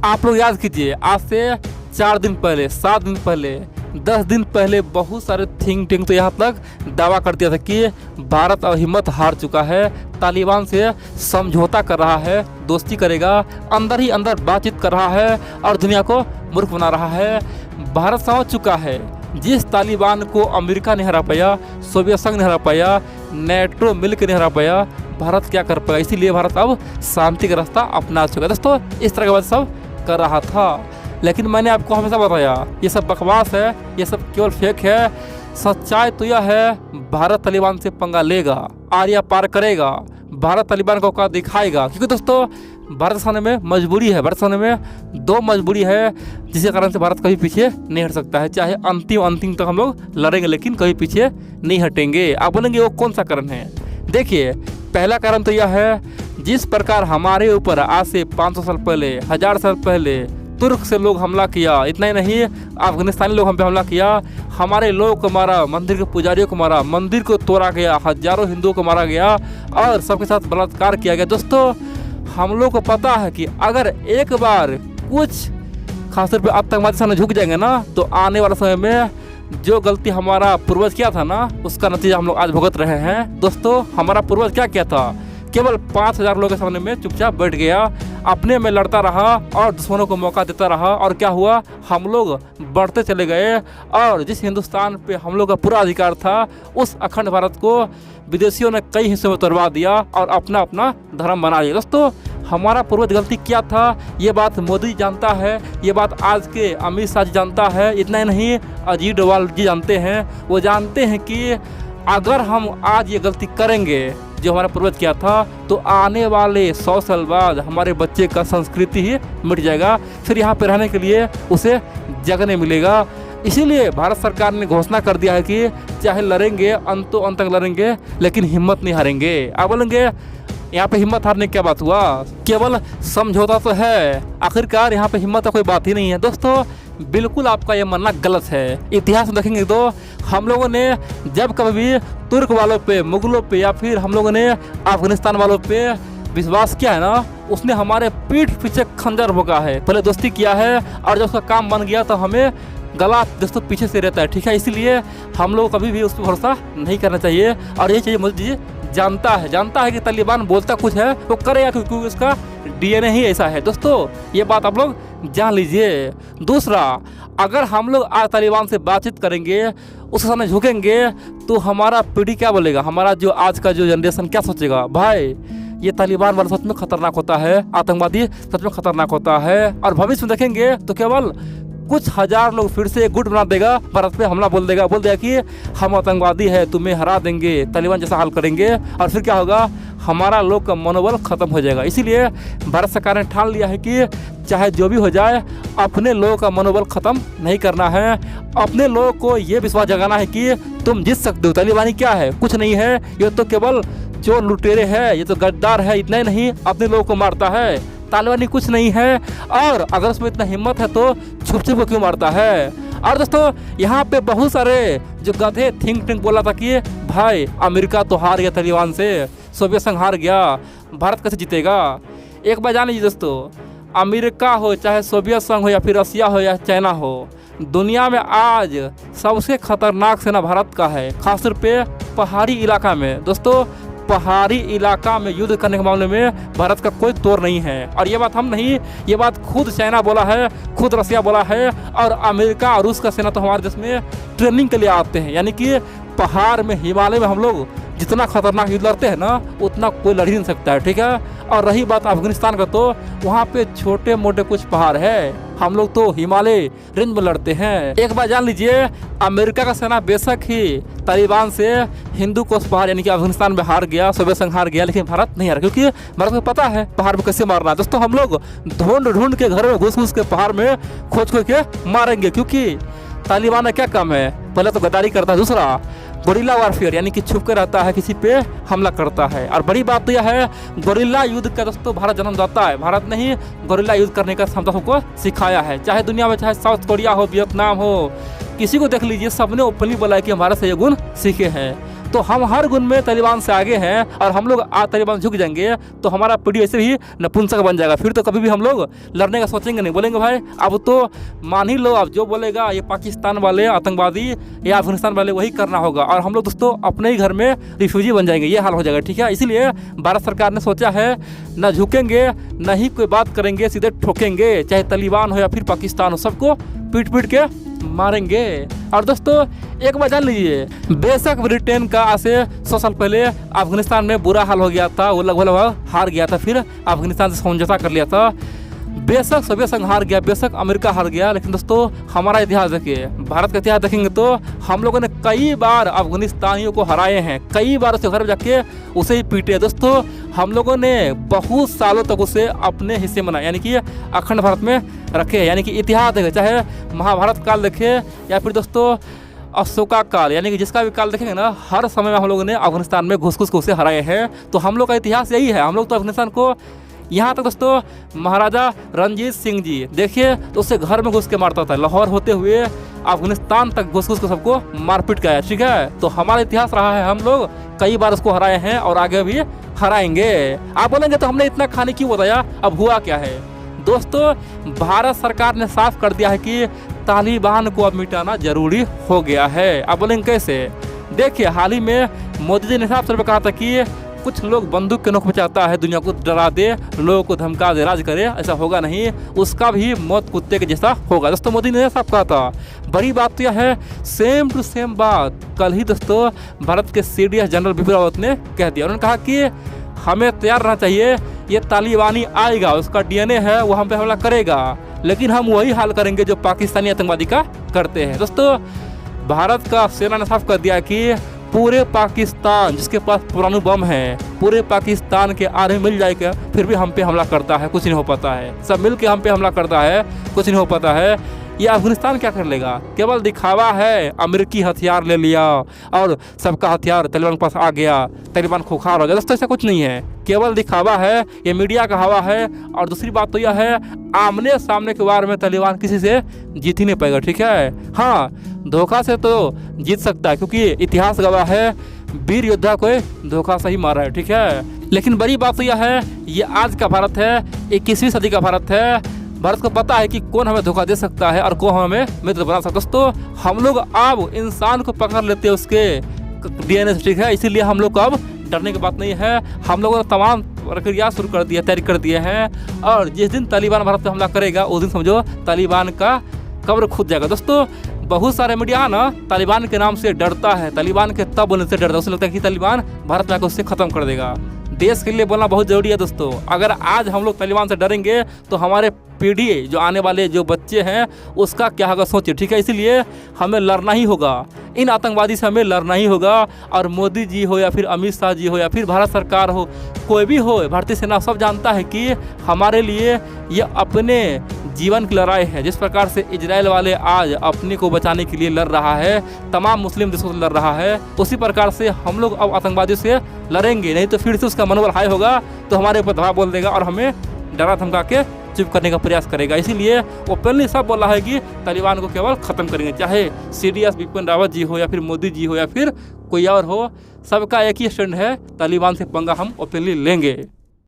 आप लोग याद कीजिए, आज से 4 दिन पहले, 7 दिन पहले, 10 दिन पहले बहुत सारे थिंक टैंक तो यहाँ तक दावा कर दिया था कि भारत अब हिम्मत हार चुका है, तालिबान से समझौता कर रहा है, दोस्ती करेगा, अंदर ही अंदर बातचीत कर रहा है और दुनिया को मूर्ख बना रहा है। भारत समझ चुका है, जिस तालिबान को अमेरिका नहीं हरा पाया, सोवियत संघ नहीं हरा पाया, नेटो मिलकर नहीं हरा पाया, भारत क्या कर पाएगा। इसीलिए भारत अब शांति का रास्ता अपना चुका है। दोस्तों, इस तरह की बात सब कर रहा था, लेकिन मैंने आपको हमेशा बताया ये सब बकवास है, ये सब केवल फेक है। सच्चाई तो यह है, भारत तालिबान से पंगा लेगा, आर्या पार करेगा, भारत तालिबान को औकात दिखाएगा। क्योंकि दोस्तों, भारत के सामने में मजबूरी है, भारत के सामने में 2 मजबूरी है, जिसके कारण से भारत कभी पीछे नहीं हट सकता है। चाहे अंतिम तक हम लोग लड़ेंगे, लेकिन कभी पीछे नहीं हटेंगे। आप बोलेंगे वो कौन सा कारण है? देखिए, पहला कारण तो यह है, जिस प्रकार हमारे ऊपर आज से 500 साल पहले, 1000 साल पहले तुर्क से लोग हमला किया, इतना ही नहीं अफगानिस्तानी लोग हम पे हमला किया, हमारे लोगों को मारा, मंदिर के पुजारियों को मारा, मंदिर को तोड़ा गया, हजारों हिंदुओं को मारा गया और सबके साथ बलात्कार किया गया। दोस्तों, हम लोग को पता है कि अगर एक बार कुछ खासतौर पे आतंकवादी सामने झुक जाएंगे ना, तो आने वाले समय में जो गलती हमारा पूर्वज किया था ना, उसका नतीजा हम लोग आज भुगत रहे हैं। दोस्तों, हमारा पूर्वज क्या किया था? केवल 5000 लोगों के सामने में चुपचाप बैठ गया, अपने में लड़ता रहा और दुश्मनों को मौका देता रहा। और क्या हुआ? हम लोग बढ़ते चले गए और जिस हिंदुस्तान पे हम लोग का पूरा अधिकार था, उस अखंड भारत को विदेशियों ने कई हिस्सों में तोड़वा दिया और अपना अपना धर्म बना लिया। दोस्तों, हमारा पूर्वज गलती क्या था, ये बात मोदी जानता है, ये बात आज के अमित शाह जी जानता है, इतना ही नहीं अजीत डोभाल जी जानते हैं। वो जानते हैं कि अगर हम आज ये गलती करेंगे जो हमारा पूर्वज किया था, तो आने वाले 100 साल बाद हमारे बच्चे का संस्कृति ही मिट जाएगा, फिर यहाँ पे रहने के लिए उसे जगह नहीं मिलेगा। इसीलिए भारत सरकार ने घोषणा कर दिया है कि चाहे लड़ेंगे, अंतों अंत तक लड़ेंगे, लेकिन हिम्मत नहीं हारेंगे। आप बोलेंगे यहाँ पे हिम्मत हारने की क्या बात हुआ? केवल समझौता तो है, आखिरकार यहाँ पे हिम्मत का कोई बात ही नहीं है। दोस्तों, बिल्कुल आपका ये मानना गलत है। इतिहास में देखेंगे तो हम लोगों ने जब कभी भी तुर्क वालों पे, मुगलों पे या फिर हम लोगों ने अफगानिस्तान वालों पे विश्वास किया है ना, उसने हमारे पीठ पीछे खंजर भोंका है, पहले दोस्ती किया है और जब उसका काम बन गया तो हमें गला दोस्तों पीछे से रहता है। ठीक है, इसलिए हम लोग कभी भी उस पर भरोसा नहीं करना चाहिए। और ये चीज़ मोदी जी जानता है कि तालिबान बोलता कुछ है वो करेगा, क्योंकि उसका DNA ही ऐसा है। दोस्तों, ये बात आप लोग जान लीजिए। दूसरा, अगर हम लोग आज तालिबान से बातचीत करेंगे, उसके सामने झुकेंगे, तो हमारा पीढ़ी क्या बोलेगा, हमारा जो आज का जो जनरेशन क्या सोचेगा? भाई, ये तालिबान वाला सच में खतरनाक होता है, आतंकवादी सच में खतरनाक होता है। और भविष्य में देखेंगे तो केवल कुछ हजार लोग फिर से गुट बना देगा, भारत पे हमला बोल देगा कि हम आतंकवादी है, तुम्हें हरा देंगे, तालिबान जैसा हाल करेंगे। और फिर क्या होगा? हमारा लोग का मनोबल खत्म हो जाएगा। इसीलिए भारत सरकार ने ठान लिया है कि चाहे जो भी हो जाए, अपने लोगों का मनोबल खत्म नहीं करना है। अपने लोगों को ये विश्वास जगाना है कि तुम जीत सकते हो। तालिबानी क्या है? कुछ नहीं है, ये तो केवल चोर लुटेरे है, ये तो गद्दार है, इतना ही नहीं अपने लोगों को मारता है। तालिबानी कुछ नहीं है, और अगर उसमें इतना हिम्मत है तो छुप छुप को क्यों मारता है? और दोस्तों, यहाँ पे बहुत सारे जो गधे थिंक टैंक बोला था कि भाई अमेरिका तो हार गया तालिबान से, सोवियत संघ हार गया, भारत कैसे जीतेगा? एक बार जान लीजिए दोस्तों, अमेरिका हो, चाहे सोवियत संघ हो, या फिर रसिया हो, या चाइना हो, दुनिया में आज सबसे खतरनाक सेना भारत का है, खासतौर पे पहाड़ी इलाका में। दोस्तों, पहाड़ी इलाका में युद्ध करने के मामले में भारत का कोई तोड़ नहीं है। और ये बात हम नहीं, ये बात खुद चाइना बोला है, खुद रसिया बोला है, और अमेरिका और रूस का सेना तो हमारे देश में ट्रेनिंग के लिए आते हैं। यानी कि पहाड़ में, हिमालय में हम लोग जितना खतरनाक युद्ध लड़ते हैं ना, उतना कोई लड़ ही नहीं सकता है। ठीक है, और रही बात अफगानिस्तान का, तो वहाँ पे छोटे मोटे कुछ पहाड़ है, हम लोग तो हिमालय रेंज में लड़ते हैं। एक बार जान लीजिए, अमेरिका का सेना बेशक ही तालिबान से हिंदू कोस पहाड़ यानी कि अफगानिस्तान में हार गया, सोवियत संघ हार गया, लेकिन भारत नहीं हारा, क्योंकि भारत को पता है पहाड़ में कैसे मारना है। दोस्तों, हम लोग ढूंढ के घर में घुस के पहाड़ में खोज के मारेंगे, क्योंकि तालिबान का क्या काम है? पहले तो गद्दारी करता है, दूसरा गोरिल्ला वारफेयर यानी कि छुप कर रहता है, किसी पे हमला करता है। और बड़ी बात तो यह है, गोरिल्ला युद्ध का दोस्तों भारत जन्मदाता है। भारत ने ही गोरिल्ला युद्ध करने का क्षमता सबको सिखाया है। चाहे दुनिया में, चाहे साउथ कोरिया हो, वियतनाम हो, किसी को देख लीजिए, सबने ओपनली बोला है कि हमारे से ये गुण सीखे हैं। तो हम हर गुण में तालिबान से आगे हैं और हम लोग आज तालिबान झुक जाएंगे तो हमारा पीढ़ी ऐसे ही नपुंसक बन जाएगा। फिर तो कभी भी हम लोग लड़ने का सोचेंगे नहीं, बोलेंगे भाई अब तो मान ही लो, अब जो बोलेगा ये पाकिस्तान वाले आतंकवादी या अफगानिस्तान वाले वही करना होगा और हम लोग दोस्तों अपने ही घर में रिफ्यूजी बन जाएंगे, ये हाल हो जाएगा। ठीक है, इसीलिए भारत सरकार ने सोचा है न झुकेंगे न ही कोई बात करेंगे, सीधे ठोकेंगे, चाहे तालिबान हो या फिर पाकिस्तान हो, सबको पीट पीट के मारेंगे। और दोस्तों एक बात जान लीजिए, बेशक ब्रिटेन का आज से 100 साल पहले अफगानिस्तान में बुरा हाल हो गया था, वो लगभग हार गया था, फिर अफगानिस्तान से समझौता कर लिया था, बेशक सोवियत संघ हार गया, बेशक अमेरिका हार गया, लेकिन दोस्तों हमारा इतिहास देखिए, भारत का इतिहास देखेंगे तो हम लोगों ने कई बार अफगानिस्तानियों को हराए हैं, कई बार उसके घर में जाके उसे ही पीटे। दोस्तों हम लोगों ने बहुत सालों तक उसे अपने हिस्से में यानी कि अखंड भारत में रखे, यानी कि इतिहास देखे, चाहे महाभारत काल देखे या फिर दोस्तों अशोका काल, यानी कि जिसका भी काल देखेंगे ना, हर समय में हम लोगों ने अफगानिस्तान में घुस घुस के उसे हराए हैं। तो हम लोग का इतिहास यही है, हम लोग तो अफगानिस्तान को यहाँ तक दोस्तों महाराजा रणजीत सिंह जी देखिए तो उससे घर में घुस के मारता था, लाहौर होते हुए अफगानिस्तान तक घुस घुस के सबको मारपीट किया। ठीक है, तो हमारा इतिहास रहा है, हम लोग कई बार उसको हराए हैं और आगे भी हराएंगे। आप बोलेंगे तो हमने इतना खाने क्यों बताया, अब हुआ क्या है? दोस्तों भारत सरकार ने साफ कर दिया है कि तालिबान को अब मिटाना जरूरी हो गया है। आप बोलेंगे कैसे? देखिए हाल ही में मोदी जी ने साफ तौर पर कहा था कि कुछ लोग बंदूक के नोक पे चाहता है दुनिया को डरा दे, लोगों को धमका दे, राज करे, ऐसा होगा नहीं, उसका भी मौत कुत्ते के जैसा होगा। दोस्तों मोदी ने साफ कहा था। बड़ी बात तो यह है, सेम टू सेम बात कल ही दोस्तों भारत के CDS जनरल बिपिन रावत ने कह दिया। उन्होंने कहा कि हमें तैयार रहना चाहिए, ये तालिबानी आएगा, उसका DNA है, वो हम पे हमला करेगा, लेकिन हम वही हाल करेंगे जो पाकिस्तानी आतंकवादी का करते हैं। दोस्तों भारत का सेना ने साफ कर दिया कि पूरे पाकिस्तान जिसके पास परमाणु बम है, पूरे पाकिस्तान के आर्मी मिल जाएगा फिर भी हम पे हमला करता है, कुछ नहीं हो पाता है, सब मिल के हम पे हमला करता है, कुछ नहीं हो पाता है। ये अफगानिस्तान क्या कर लेगा? केवल दिखावा है, अमेरिकी हथियार ले लिया और सबका हथियार तालिबान के पास आ गया, तालिबान खुखार हो गया। दोस्तों ऐसा कुछ नहीं है, केवल दिखावा है, ये मीडिया का हवा है। और दूसरी बात तो यह है, आमने सामने के वार में तालिबान किसी से जीत ही नहीं पाएगा। ठीक है, हाँ धोखा से तो जीत सकता है, क्योंकि इतिहास गवाह है वीर योद्धा को धोखा से ही मारा है। ठीक है, लेकिन बड़ी बात तो यह है, ये आज का भारत है, 21वीं सदी का भारत है। भारत को पता है कि कौन हमें धोखा दे सकता है और कौन हमें मित्र बना सकता है। दोस्तों हम लोग अब इंसान को पकड़ लेते हैं उसके DNA से। ठीक है, इसीलिए हम लोग को अब डरने की बात नहीं है, हम लोगों ने तमाम प्रक्रिया शुरू कर दिया, तैयारी कर दिए हैं, और जिस दिन तालिबान भारत पे हमला करेगा उस दिन समझो तालिबान का कब्र खुद जाएगा। दोस्तों बहुत सारे मीडिया ना तालिबान के नाम से डरता है, तालिबान के तब बोलने से डरता है, उसे लगता है कि तालिबान भारत में आकर उससे खत्म कर देगा। देश के लिए बोलना बहुत जरूरी है दोस्तों। अगर आज हम लोग तालिबान से डरेंगे तो हमारे पीढ़ी जो आने वाले जो बच्चे हैं उसका क्या होगा सोचिए। ठीक है, इसीलिए हमें लड़ना ही होगा, इन आतंकवादी से हमें लड़ना ही होगा। और मोदी जी हो या फिर अमित शाह जी हो या फिर भारत सरकार हो, कोई भी हो, भारतीय सेना सब जानता है कि हमारे लिए ये अपने जीवन की लड़ाई है। जिस प्रकार से इजराइल वाले आज अपने को बचाने के लिए लड़ रहा है, तमाम मुस्लिम देशों से लड़ रहा है, उसी प्रकार से हम लोग अब आतंकवादियों से लड़ेंगे, नहीं तो फिर से उसका मनोबल हाई होगा तो हमारे ऊपर दबाव बोल देगा और हमें डरा धमका के चुप करने का प्रयास करेगा। इसीलिए ओपनली सब बोल रहा है कि तालिबान को केवल खत्म करेंगे, चाहे CDS बिपिन रावत जी हो या फिर मोदी जी हो या फिर कोई और हो, सबका एक ही स्टैंड है, तालिबान से पंगा हम ओपनली लेंगे।